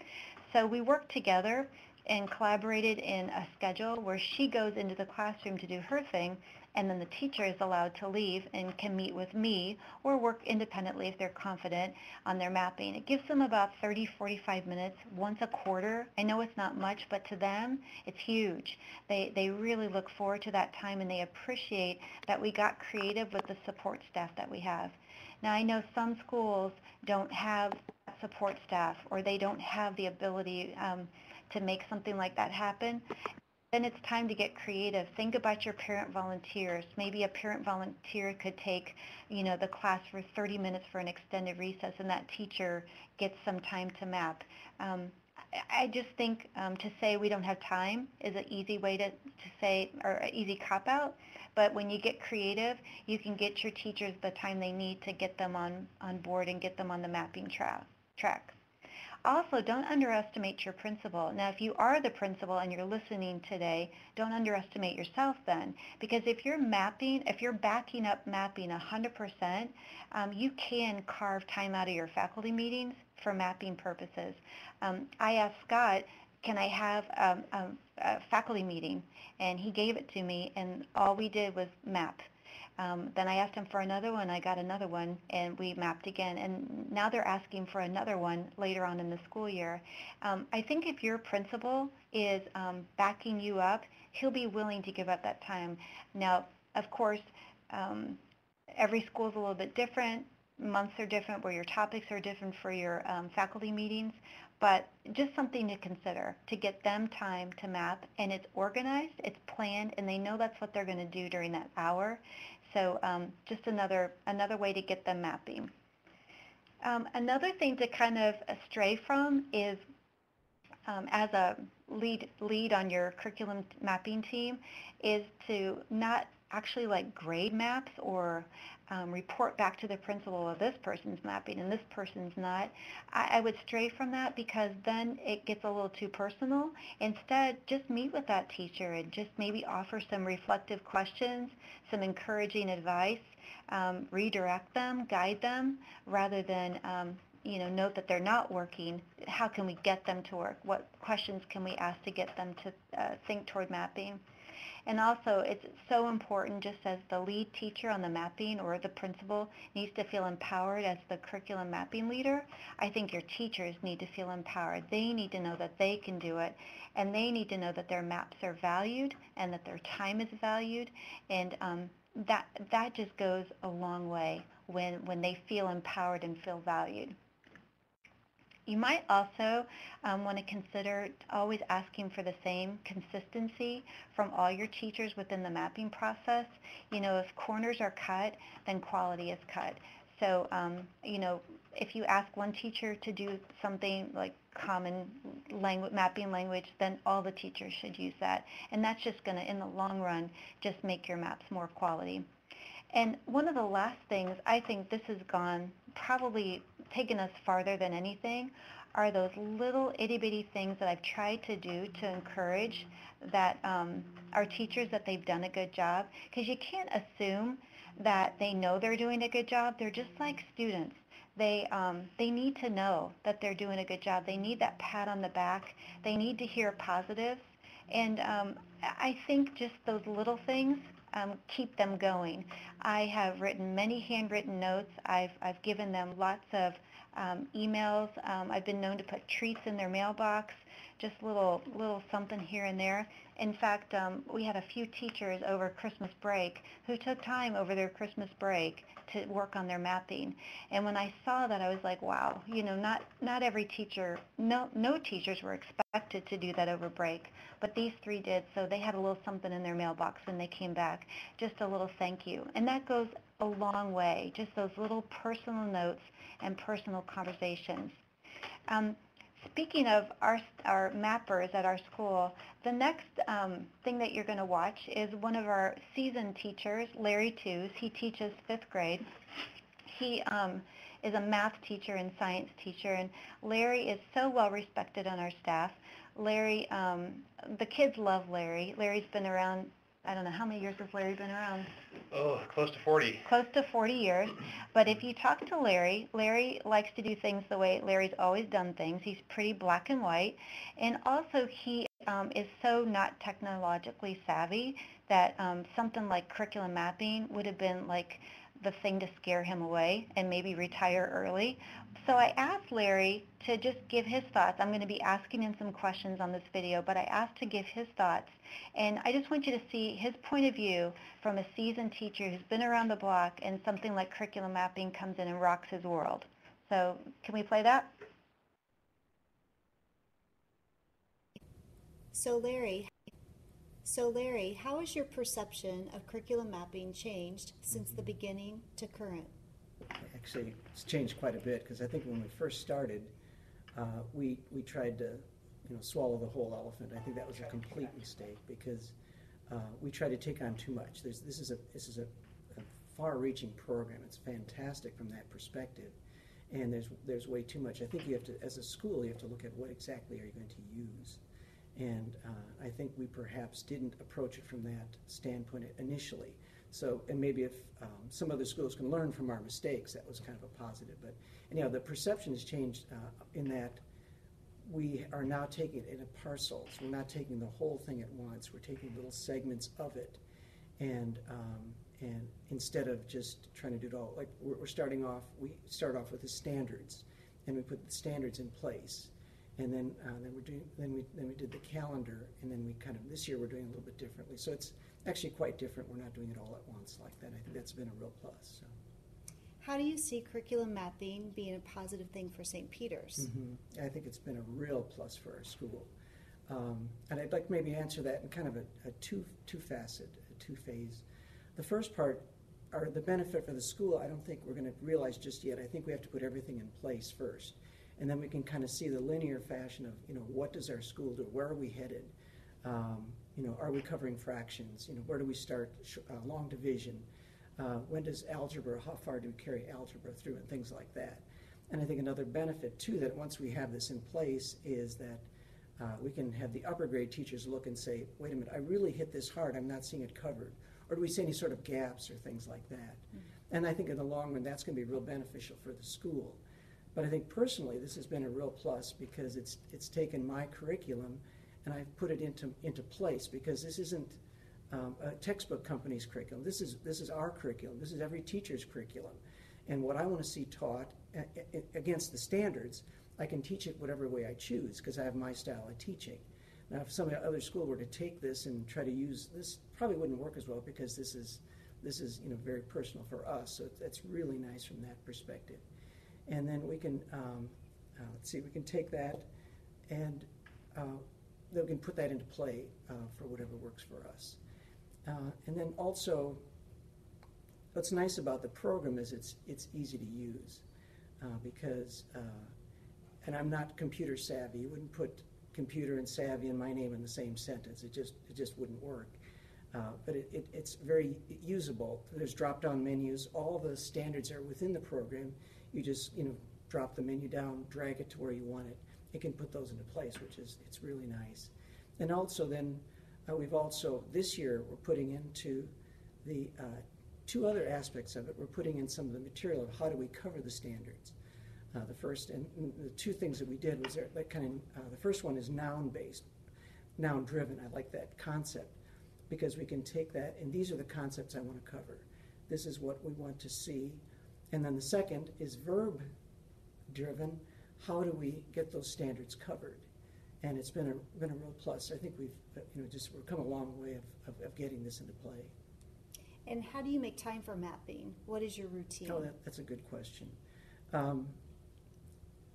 So we worked together and collaborated in a schedule where she goes into the classroom to do her thing, and then the teacher is allowed to leave and can meet with me or work independently if they're confident on their mapping. It gives them about 30, 45 minutes once a quarter. I know it's not much, but to them, it's huge. They really look forward to that time, and they appreciate that we got creative with the support staff that we have. Now, I know some schools don't have support staff, or they don't have the ability to make something like that happen. Then it's time to get creative. Think about your parent volunteers. Maybe a parent volunteer could take, the class for 30 minutes for an extended recess, and that teacher gets some time to map. I just think to say we don't have time is an easy way to say, or an easy cop-out. But when you get creative, you can get your teachers the time they need to get them on board and get them on the mapping track. Also, don't underestimate your principal. Now, if you are the principal and you're listening today, don't underestimate yourself then. Because if you're backing up mapping 100%, you can carve time out of your faculty meetings for mapping purposes. I asked Scott, can I have a faculty meeting? And he gave it to me, and all we did was map. Then I asked him for another one. I got another one, and we mapped again. And now they're asking for another one later on in the school year. I think if your principal is backing you up, he'll be willing to give up that time. Now, of course, every school is a little bit different. Months are different where your topics are different for your faculty meetings. But just something to consider, to get them time to map. And it's organized, it's planned, and they know that's what they're going to do during that hour. So just another way to get them mapping. Another thing to kind of stray from is, as a lead on your curriculum mapping team, is to not actually grade maps or report back to the principal of this person's mapping and this person's not. I would stray from that because then it gets a little too personal. Instead, just meet with that teacher and just maybe offer some reflective questions, some encouraging advice, redirect them, guide them, rather than note that they're not working. How can we get them to work? What questions can we ask to get them to think toward mapping? And also, it's so important, just as the lead teacher on the mapping or the principal needs to feel empowered as the curriculum mapping leader, I think your teachers need to feel empowered. They need to know that they can do it, and they need to know that their maps are valued and that their time is valued, and that just goes a long way when they feel empowered and feel valued. You might also want to consider always asking for the same consistency from all your teachers within the mapping process. If corners are cut, then quality is cut. So, if you ask one teacher to do something like common mapping language, then all the teachers should use that. And that's just going to, in the long run, just make your maps more quality. And one of the last things, I think this has probably taken us farther than anything, are those little itty-bitty things that I've tried to do to encourage that our teachers that they've done a good job. Because you can't assume that they know they're doing a good job. They're just like students. They need to know that they're doing a good job. They need that pat on the back. They need to hear positives. And I think just those little things keep them going. I have written many handwritten notes. I've given them lots of emails. I've been known to put treats in their mailbox, just little something here and there. In fact, we had a few teachers over Christmas break who took time over their Christmas break to work on their mapping. And when I saw that, I was like, wow, not every teacher, no teachers were expected to do that over break, but these 3 did, so they had a little something in their mailbox when they came back, just a little thank you. And that goes a long way, just those little personal notes and personal conversations. Speaking of our mappers at our school, the next thing that you're going to watch is one of our seasoned teachers, Larry Tews. He teaches 5th grade. He is a math teacher and science teacher, and Larry is so well respected on our staff. Larry, the kids love Larry. Larry's been around, I don't know, how many years has Larry been around?
Oh, close to 40.
Close to 40 years. But if you talk to Larry, Larry likes to do things the way Larry's always done things. He's pretty black and white. And also he is so not technologically savvy that something like curriculum mapping would have been like the thing to scare him away and maybe retire early. So I asked Larry to just give his thoughts. I'm going to be asking him some questions on this video, but I asked to give his thoughts. And I just want you to see his point of view from a seasoned teacher who's been around the block, and something like curriculum mapping comes in and rocks his world. So can we play that?
So Larry, how has your perception of curriculum mapping changed since the beginning to current?
Actually, it's changed quite a bit, because I think when we first started, we tried to swallow the whole elephant. I think that was a complete mistake, because we tried to take on too much. This is a far-reaching program. It's fantastic from that perspective, and there's way too much. I think you have to, as a school, you have to look at what exactly are you going to use. And I think we perhaps didn't approach it from that standpoint initially. So, and maybe if some other schools can learn from our mistakes, that was kind of a positive. But anyhow, the perception has changed in that we are now taking it in parcels. We're not taking the whole thing at once. We're taking little segments of it, and instead of just trying to do it all, like we start off with the standards, and we put the standards in place. And then we did the calendar, and then this year we're doing a little bit differently. So it's actually quite different. We're not doing it all at once like that. I think that's been a real plus. So.
How do you see curriculum mapping being a positive thing for St. Peter's?
I think it's been a real plus for our school. And I'd like to maybe answer that in kind of a two-phase. The first part, or the benefit for the school, I don't think we're going to realize just yet. I think we have to put everything in place first. And then we can kind of see the linear fashion of, what does our school do? Where are we headed? Are we covering fractions? Where do we start long division? When does algebra, how far do we carry algebra through, and things like that. And I think another benefit too, that once we have this in place, is that we can have the upper grade teachers look and say, wait a minute, I really hit this hard, I'm not seeing it covered. Or do we see any sort of gaps or things like that? And I think in the long run, that's going to be real beneficial for the school. But I think personally, this has been a real plus, because it's taken my curriculum and I've put it into place, because this isn't a textbook company's curriculum. This is our curriculum. This is every teacher's curriculum. And what I want to see taught against the standards, I can teach it whatever way I choose, because I have my style of teaching. Now, if some other school were to take this and try to use this, probably wouldn't work as well, because this is very personal for us. So it's really nice from that perspective. And then we can let's see, we can take that and then we can put that into play for whatever works for us. And then also, what's nice about the program is it's easy to use because, and I'm not computer savvy. You wouldn't put computer and savvy and my name in the same sentence. It just wouldn't work. But it's very usable. There's drop-down menus. All the standards are within the program. You just drop the menu down, drag it to where you want it. It can put those into place, it's really nice. And also then we've also this year we're putting into the two other aspects of it. We're putting in some of the material of how do we cover the standards. The first and the two things that we did was that the first one is noun-based, noun-driven. I like that concept because we can take that and these are the concepts I want to cover. This is what we want to see. And then the second is verb-driven. How do we get those standards covered? And it's been a real plus. I think we've we've come a long way of getting this into play.
And how do you make time for mapping? What is your routine?
Oh, that's a good question.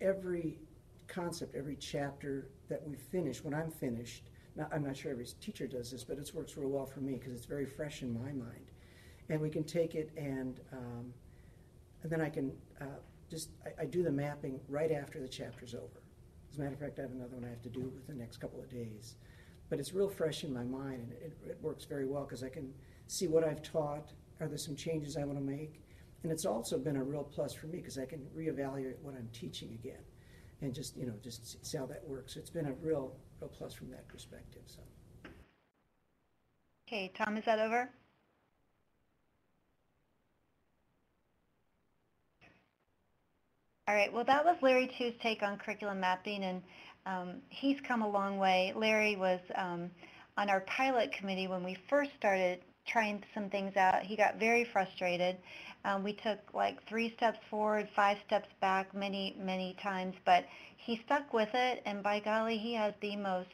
Every concept, every chapter that we finish, when I'm finished, now, I'm not sure every teacher does this, but it works real well for me because it's very fresh in my mind. And we can take it and then I can I do the mapping right after the chapter's over. As a matter of fact, I have another one I have to do within the next couple of days. But it's real fresh in my mind, and it works very well because I can see what I've taught. Are there some changes I want to make? And it's also been a real plus for me because I can reevaluate what I'm teaching again and just see how that works. It's been a real plus from that perspective. So.
Okay, Tom, is that over? All right, well, that was Larry Chu's take on curriculum mapping, and he's come a long way. Larry was on our pilot committee when we first started trying some things out. He got very frustrated. We took like 3 steps forward, 5 steps back many times, but he stuck with it, and by golly, he has the most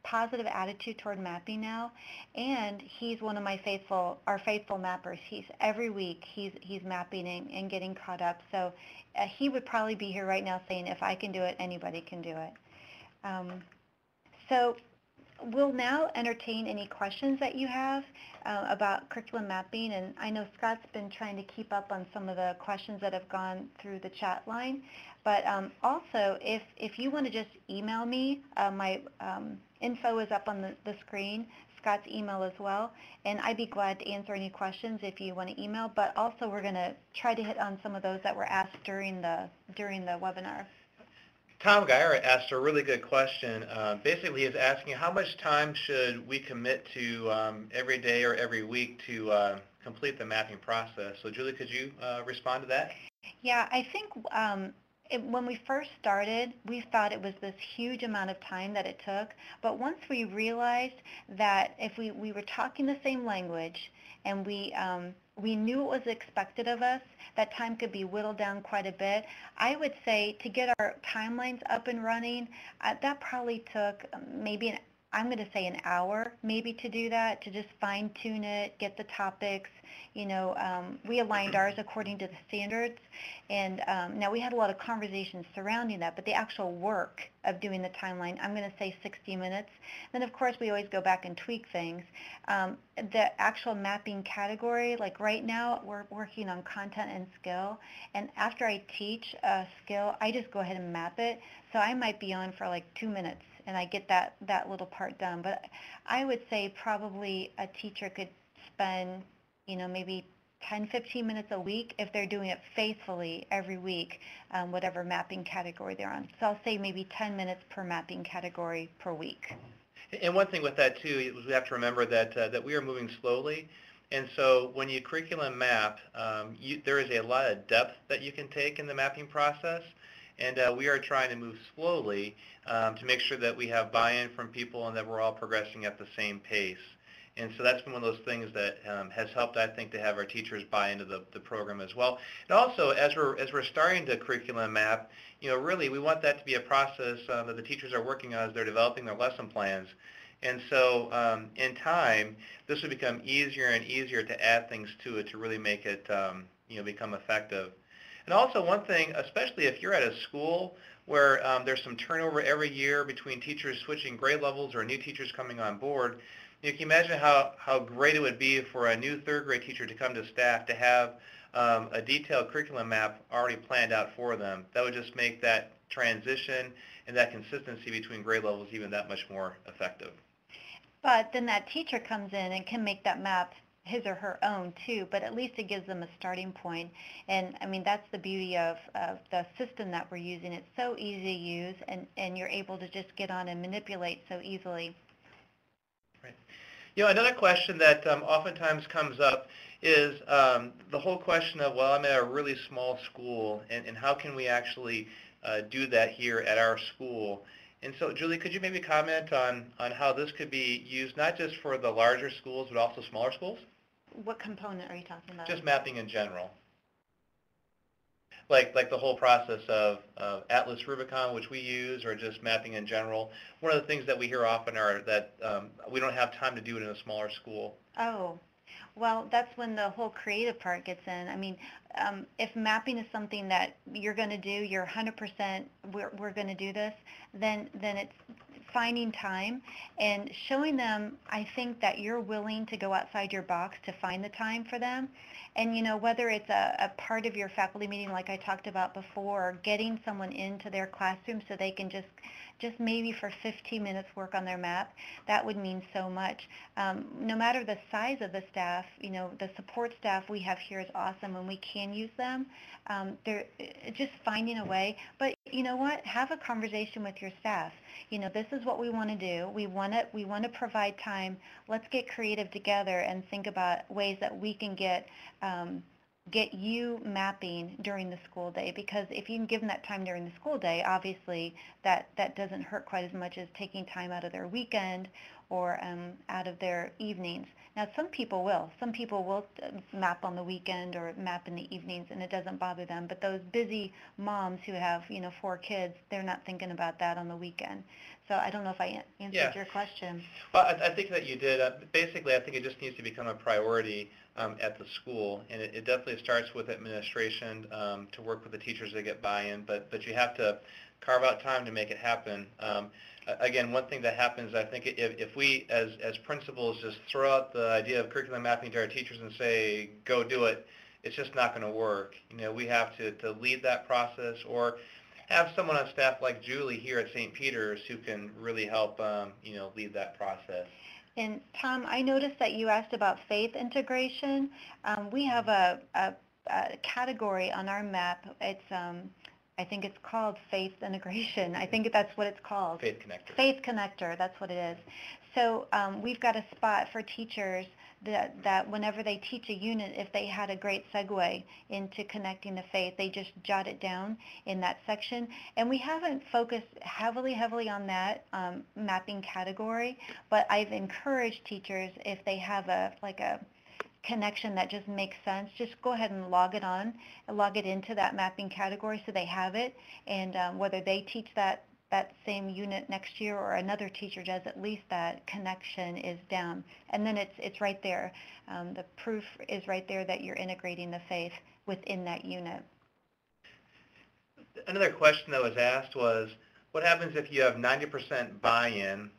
positive attitude toward mapping now, and he's one of our faithful mappers. Every week he's mapping and getting caught up, so he would probably be here right now saying, if I can do it, anybody can do it. So we'll now entertain any questions that you have about curriculum mapping, and I know Scott's been trying to keep up on some of the questions that have gone through the chat line, but also if you want to just email me, my info is up on the screen, Scott's email as well, and I'd be glad to answer any questions if you want to email, but also we're going to try to hit on some of those that were asked during the webinar.
Tom Geyer asked a really good question. Basically, he's asking how much time should we commit to every day or every week to complete the mapping process. So Julie, could you respond to that?
Yeah, I think when we first started, we thought it was this huge amount of time that it took, but once we realized that if we were talking the same language and we knew what was expected of us, that time could be whittled down quite a bit. I would say to get our timelines up and running, that probably took maybe I'm going to say an hour maybe to do that, to just fine tune it, get the topics. We aligned ours according to the standards, and now we had a lot of conversations surrounding that, but the actual work of doing the timeline, I'm going to say 60 minutes. Then of course we always go back and tweak things. The actual mapping category, like right now we're working on content and skill, and after I teach a skill, I just go ahead and map it, so I might be on for like 2 minutes and I get that little part done. But I would say probably a teacher could spend maybe 10, 15 minutes a week if they're doing it faithfully every week, whatever mapping category they're on. So I'll say maybe 10 minutes per mapping category per week.
And one thing with that too, is we have to remember that we are moving slowly. And so when you curriculum map, there is a lot of depth that you can take in the mapping process. And we are trying to move slowly to make sure that we have buy-in from people and that we're all progressing at the same pace. And so that's been one of those things that has helped, I think, to have our teachers buy into the program as well. And also, as we're starting to curriculum map, really we want that to be a process that the teachers are working on as they're developing their lesson plans. And so in time, this will become easier and easier to add things to it to really make it become effective. And also one thing, especially if you're at a school where there's some turnover every year between teachers switching grade levels or new teachers coming on board, you can imagine how great it would be for a new third grade teacher to come to staff to have a detailed curriculum map already planned out for them. That would just make that transition and that consistency between grade levels even that much more effective.
But then that teacher comes in and can make that map his or her own too, but at least it gives them a starting point. And I mean, that's the beauty of the system that we're using. It's so easy to use, and you're able to just get on and manipulate so easily.
Right. You know, another question that oftentimes comes up is the whole question of, well, I'm at a really small school, and how can we actually do that here at our school? And so, Julie, could you maybe comment on how this could be used not just for the larger schools, but also smaller schools?
What component are you talking about?
Just mapping in general. Like the whole process of Atlas Rubicon, which we use, or just mapping in general. One of the things that we hear often are that we don't have time to do it in a smaller school.
Oh, well, that's when the whole creative part gets in. I mean, if mapping is something that you're going to do, you're 100%, we're going to do this, then it's finding time and showing them, I think, that you're willing to go outside your box to find the time for them. And, you know, whether it's a part of your faculty meeting like I talked about before, or getting someone into their classroom so they can just maybe for 15 minutes work on their map, that would mean so much. No matter the size of the staff, you know, the support staff we have here is awesome and we can use them. They're just finding a way. But you know what? Have a conversation with your staff. You know, this is what we want to do. We want to provide time. Let's get creative together and think about ways that we can get you mapping during the school day, because if you can give them that time during the school day, obviously that doesn't hurt quite as much as taking time out of their weekend or out of their evenings. Now, some people will map on the weekend or map in the evenings, and it doesn't bother them. But those busy moms who have 4 kids, they're not thinking about that on the weekend. So I don't know if I answered your question.
Well, I think that you did. Basically, I think it just needs to become a priority at the school, and it definitely starts with administration to work with the teachers to get buy-in, but you have to carve out time to make it happen. Again, one thing that happens, I think, if we as principals just throw out the idea of curriculum mapping to our teachers and say, go do it, it's just not going to work. You know, we have to lead that process, or have someone on staff like Julie here at St. Peter's who can really help, lead that process.
And Tom, I noticed that you asked about faith integration. We have a category on our map. It's I think it's called faith integration. I think that's what it's called.
Faith connector. Faith
connector, that's what it is. So we've got a spot for teachers that whenever they teach a unit, if they had a great segue into connecting the faith, they just jot it down in that section. And we haven't focused heavily on that mapping category, but I've encouraged teachers, if they have a connection that just makes sense, just go ahead and log it into that mapping category so they have it, and whether they teach that same unit next year or another teacher does, at least that connection is down. And then it's right there. The proof is right there that you're integrating the faith within that unit.
Another question that was asked was, what happens if you have 90% buy-in,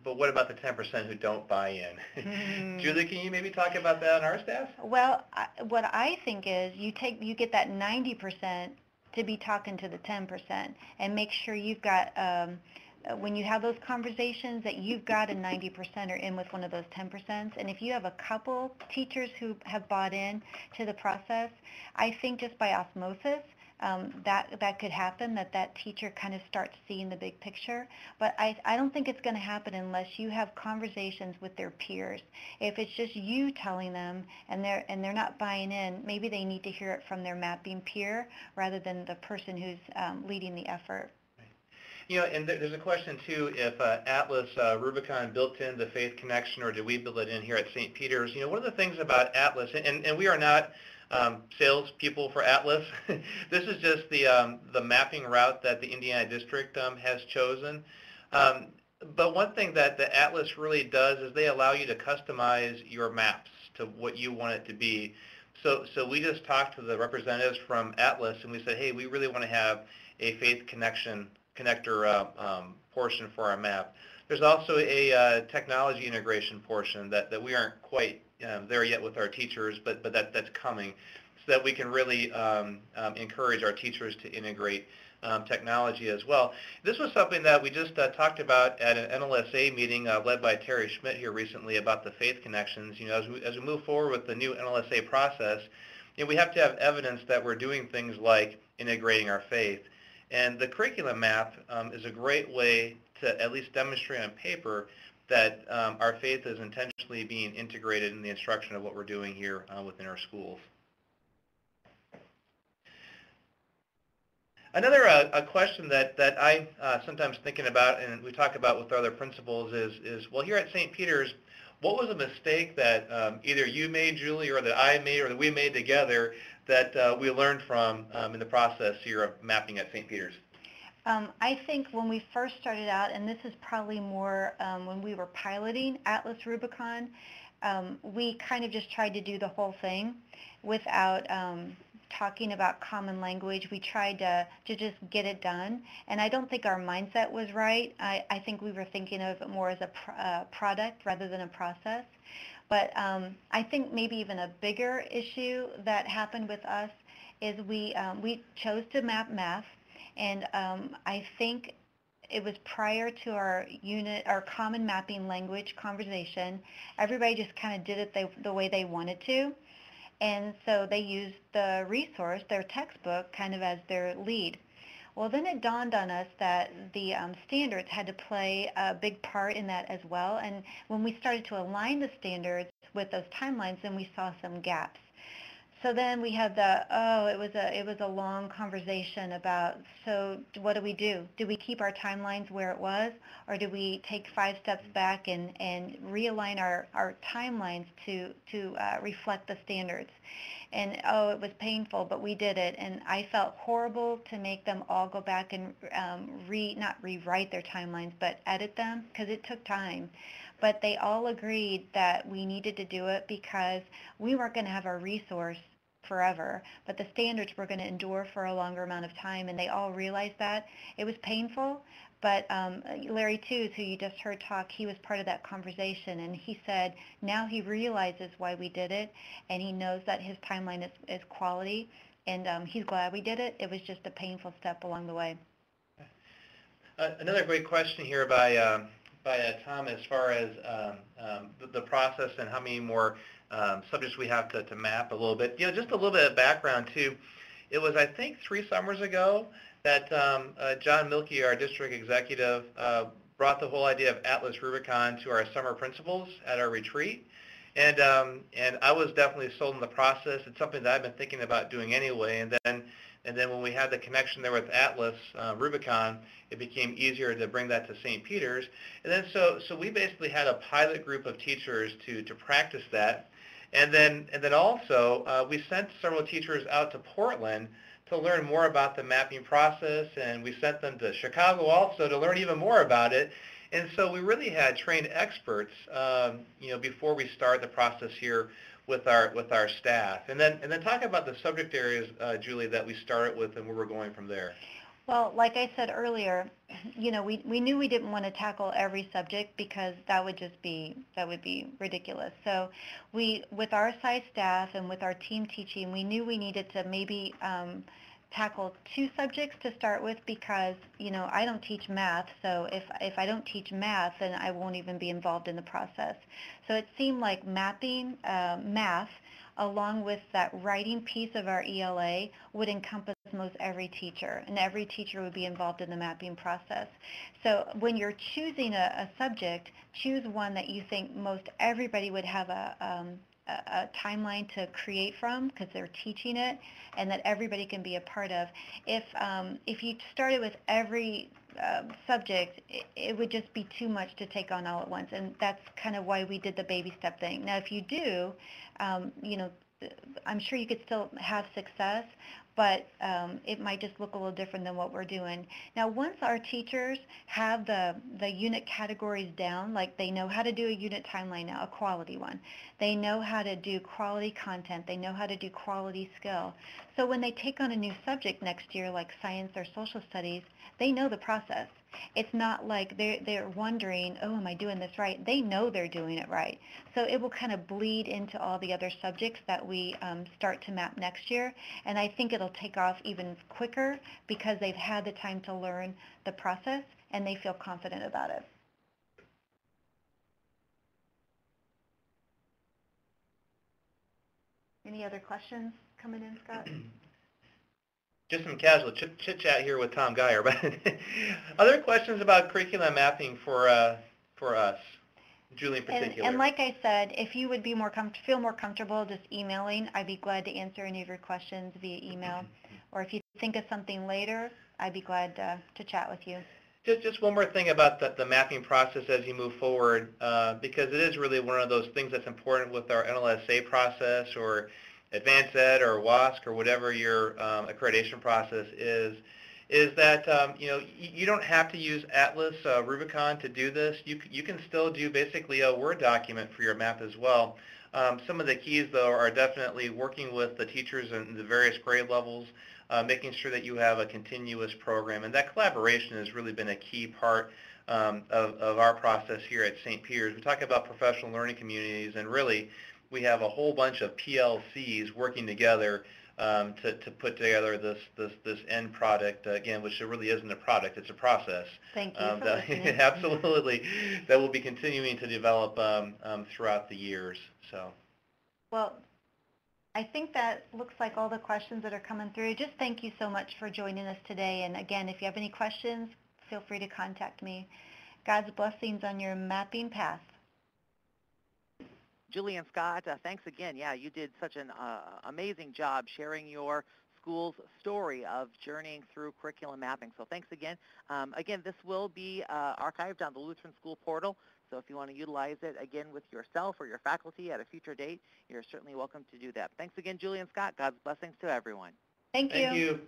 but what about the 10% who don't buy in? Julie, can you maybe talk about that on our staff?
Well, what I think is you get that 90% to be talking to the 10% and make sure you've got, when you have those conversations, that you've got a 90% or in with one of those 10%. And if you have a couple teachers who have bought in to the process, I think just by osmosis, that could happen, that teacher kind of starts seeing the big picture. But I don't think it's going to happen unless you have conversations with their peers. If it's just you telling them and they're not buying in, maybe they need to hear it from their mapping peer rather than the person who's leading the effort.
You know, and there's a question too, if Atlas Rubicon built in the faith connection, or did we build it in here at St. Peter's? You know, one of the things about Atlas, and we are not salespeople for Atlas. This is just the mapping route that the Indiana district has chosen. But one thing that the Atlas really does is they allow you to customize your maps to what you want it to be. So we just talked to the representatives from Atlas, and we said, hey, we really want to have a faith connector portion for our map. There's also a technology integration portion that we aren't quite there yet with our teachers, but that's coming, so that we can really encourage our teachers to integrate technology as well. This was something that we just talked about at an NLSA meeting led by Terry Schmidt here recently about the faith connections. You know, as we move forward with the new NLSA process, you know, we have to have evidence that we're doing things like integrating our faith. And the curriculum map is a great way to at least demonstrate on paper that our faith is intentionally being integrated in the instruction of what we're doing here within our schools. Another a question that I sometimes thinking about, and we talk about with other principals, is well, here at St. Peter's, what was a mistake that either you made, Julie, or that I made, or that we made together that we learned from in the process here of mapping at St. Peter's?
I think when we first started out, and this is probably more when we were piloting Atlas Rubicon, we kind of just tried to do the whole thing without talking about common language. We tried to just get it done, and I don't think our mindset was right. I think we were thinking of it more as a product rather than a process. But I think maybe even a bigger issue that happened with us is we chose to map math, and I think it was prior to our common mapping language conversation. Everybody just kind of did it the way they wanted to. And so they used the resource, their textbook, kind of as their lead. Well, then it dawned on us that the standards had to play a big part in that as well. And when we started to align the standards with those timelines, then we saw some gaps. So then we had it was a long conversation about, so what do we do? Do we keep our timelines where it was, or do we take 5 steps back and realign our timelines to reflect the standards? And it was painful, but we did it. And I felt horrible to make them all go back and not rewrite their timelines, but edit them, because it took time. But they all agreed that we needed to do it because we weren't going to have our resource forever, but the standards were going to endure for a longer amount of time, and they all realized that. It was painful, but Larry Tews, who you just heard talk, he was part of that conversation, and he said now he realizes why we did it, and he knows that his timeline is quality, and he's glad we did it. It was just a painful step along the way.
Another great question here by Tom, as far as the process and how many more subjects we have to map a little bit. You know, just a little bit of background too. It was, I think, 3 summers ago that John Milkey, our district executive, brought the whole idea of Atlas Rubicon to our summer principals at our retreat. And I was definitely sold in the process. It's something that I've been thinking about doing anyway. And then when we had the connection there with Atlas Rubicon, it became easier to bring that to St. Peter's. And then so we basically had a pilot group of teachers to practice that. And then also we sent several teachers out to Portland to learn more about the mapping process, and we sent them to Chicago also to learn even more about it. And so we really had trained experts, you know, before we start the process here with our staff. And then talk about the subject areas, Julie, that we started with and where we're going from there.
Well, like I said earlier, you know, we knew we didn't want to tackle every subject because that would be ridiculous. So with our size staff and with our team teaching, we knew we needed to maybe tackle 2 subjects to start with, because, you know, I don't teach math, so if I don't teach math, then I won't even be involved in the process. So it seemed like mapping math along with that writing piece of our ELA would encompass most every teacher, and every teacher would be involved in the mapping process. So when you're choosing a subject, choose one that you think most everybody would have a timeline to create from, because they're teaching it, and that everybody can be a part of. If you started with every subject, it would just be too much to take on all at once, and that's kind of why we did the baby step thing. Now, if you do, you know, I'm sure you could still have success, but it might just look a little different than what we're doing. Now, once our teachers have the unit categories down, like they know how to do a unit timeline now, a quality one. They know how to do quality content. They know how to do quality skill. So when they take on a new subject next year, like science or social studies, they know the process. It's not like they're wondering, oh, am I doing this right? They know they're doing it right. So it will kind of bleed into all the other subjects that we start to map next year. And I think it'll take off even quicker because they've had the time to learn the process and they feel confident about it. Any other questions coming in, Scott?
Just some casual chit-chat here with Tom Geyer. But other questions about curriculum mapping for us, Julie in particular?
And like I said, if you would be feel more comfortable just emailing, I'd be glad to answer any of your questions via email. Or if you think of something later, I'd be glad to chat with you.
Just one more thing about the mapping process as you move forward, because it is really one of those things that's important with our NLSA process or Advanced Ed or WASC or whatever your accreditation process is that you don't have to use Atlas Rubicon to do this. You can still do basically a Word document for your map as well. Some of the keys, though, are definitely working with the teachers in the various grade levels, making sure that you have a continuous program. And that collaboration has really been a key part of our process here at St. Peter's. We talk about professional learning communities, and really we have a whole bunch of PLCs working together to put together this end product, again, which really isn't a product, it's a process.
Thank you for listening.
Absolutely, that will be continuing to develop throughout the years. So.
Well, I think that looks like all the questions that are coming through. Just thank you so much for joining us today. And again, if you have any questions, feel free to contact me. God's blessings on your mapping path.
Julie and Scott, thanks again. Yeah, you did such an amazing job sharing your school's story of journeying through curriculum mapping. So thanks again. Again, this will be archived on the Lutheran School portal. So if you want to utilize it again with yourself or your faculty at a future date, you're certainly welcome to do that. Thanks again, Julie and Scott. God's blessings to everyone.
Thank you.
Thank you.